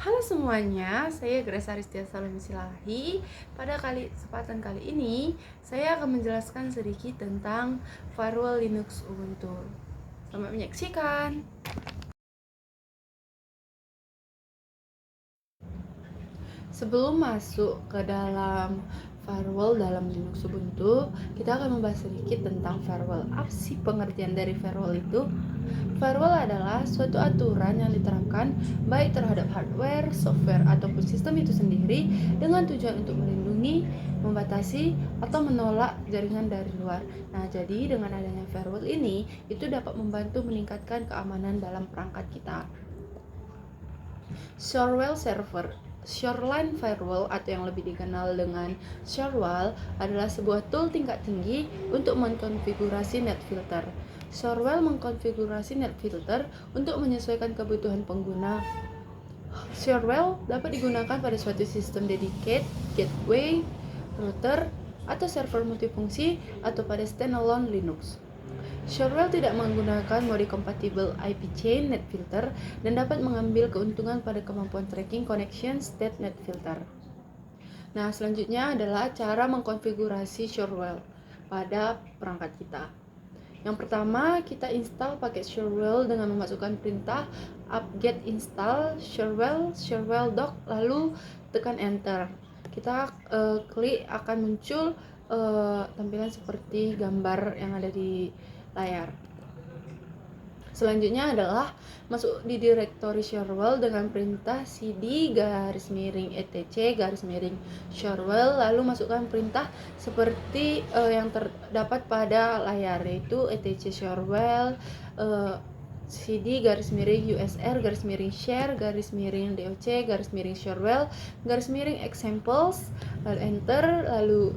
Halo semuanya, saya Grace Aristia Salamissilahi. Pada kesempatan kali ini, saya akan menjelaskan sedikit tentang firewall Linux Ubuntu. Selamat menyaksikan. Sebelum masuk ke dalam firewall dalam Linux Ubuntu, kita akan membahas sedikit tentang firewall. Apa sih pengertian dari firewall itu? Firewall adalah suatu aturan yang diterapkan baik terhadap hardware, software, ataupun sistem itu sendiri dengan tujuan untuk melindungi, membatasi, atau menolak jaringan dari luar. Nah, jadi dengan adanya firewall ini, itu dapat membantu meningkatkan keamanan dalam perangkat kita. Shoreline Firewall atau yang lebih dikenal dengan Shorewall adalah sebuah tool tingkat tinggi untuk mengkonfigurasi net filter. Shorewall mengkonfigurasi net filter untuk menyesuaikan kebutuhan pengguna. Shorewall dapat digunakan pada suatu sistem dedicated, gateway, router, atau server multifungsi atau pada standalone Linux. Shorewall tidak menggunakan mode compatible IP chain net filter dan dapat mengambil keuntungan pada kemampuan tracking connection state net filter. Nah, selanjutnya adalah cara mengkonfigurasi Shorewall pada perangkat kita. Yang pertama, kita install paket Shorewall dengan memasukkan perintah apt-get install shorewall doc lalu tekan enter. Kita klik akan muncul tampilan seperti gambar yang ada di layar. Selanjutnya adalah masuk di directory Shorewall dengan perintah cd /etc Shorewall, lalu masukkan perintah seperti yang terdapat pada layar, yaitu etc Shorewall, cd /usr /share /doc /examples, lalu enter, lalu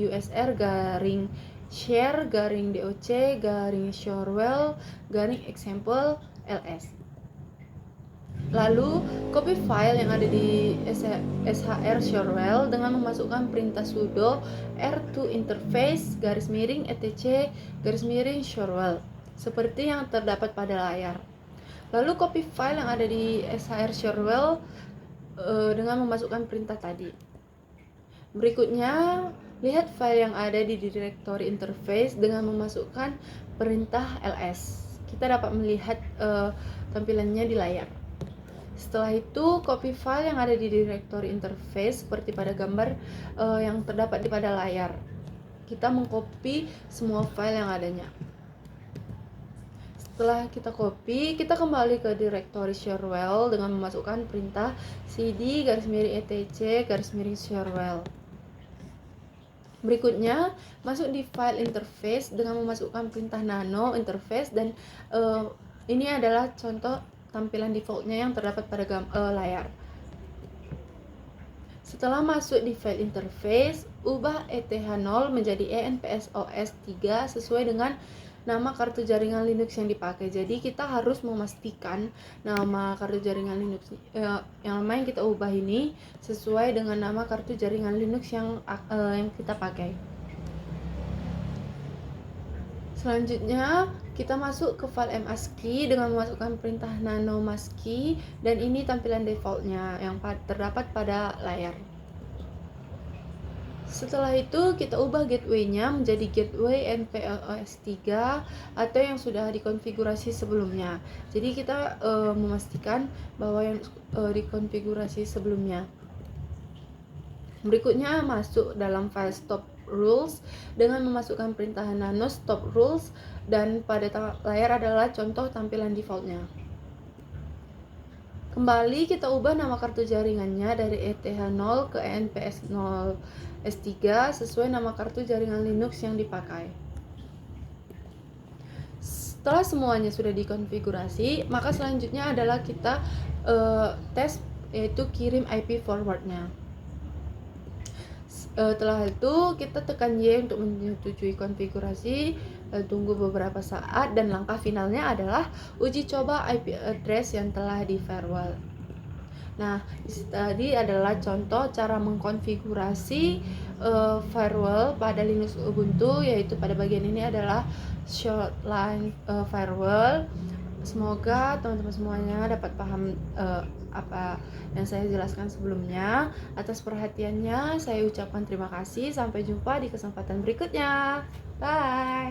usr share doc shorewall example ls. Lalu copy file yang ada di shr shorewall dengan memasukkan perintah sudo r2 interface etc shorewall seperti yang terdapat pada layar. Lalu copy file yang ada di shr shorewall dengan memasukkan perintah tadi. Berikutnya, lihat file yang ada di directory interface dengan memasukkan perintah ls. Kita dapat melihat tampilannya di layar. Setelah itu, copy file yang ada di directory interface seperti pada gambar yang terdapat di pada layar. Kita mengcopy semua file yang adanya. Setelah kita copy, kita kembali ke directory Shorewall dengan memasukkan perintah cd /etc /shorewall. Berikutnya, masuk di file interface dengan memasukkan perintah nano interface, dan ini adalah contoh tampilan defaultnya yang terdapat pada layar. Setelah masuk di file interface, ubah ETH0 menjadi ENPSOS3 sesuai dengan nama kartu jaringan Linux yang dipakai. Jadi kita harus memastikan nama kartu jaringan Linux yang lama yang kita ubah ini sesuai dengan nama kartu jaringan Linux yang kita pakai. Selanjutnya, kita masuk ke file masky dengan memasukkan perintah nano masky, dan ini tampilan defaultnya yang terdapat pada layar. Setelah itu, kita ubah gateway-nya menjadi gateway NPLOS3 atau yang sudah dikonfigurasi sebelumnya. Jadi kita memastikan bahwa yang dikonfigurasi sebelumnya. Berikutnya, masuk dalam file stop rules dengan memasukkan perintah nano stop rules, dan pada layar adalah contoh tampilan defaultnya. Kembali kita ubah nama kartu jaringannya dari ETH0 ke ENPS0S3 sesuai nama kartu jaringan Linux yang dipakai. Setelah semuanya sudah dikonfigurasi, maka selanjutnya adalah kita tes, yaitu kirim IP forwardnya. Setelah itu kita tekan Y untuk menyetujui konfigurasi, tunggu beberapa saat, dan langkah finalnya adalah uji coba IP address yang telah di firewall. Nah, tadi adalah contoh cara mengkonfigurasi firewall pada Linux Ubuntu, yaitu pada bagian ini adalah Shoreline Firewall. Semoga teman-teman semuanya dapat paham apa yang saya jelaskan sebelumnya. Atas perhatiannya saya ucapkan terima kasih. Sampai jumpa di kesempatan berikutnya. Bye.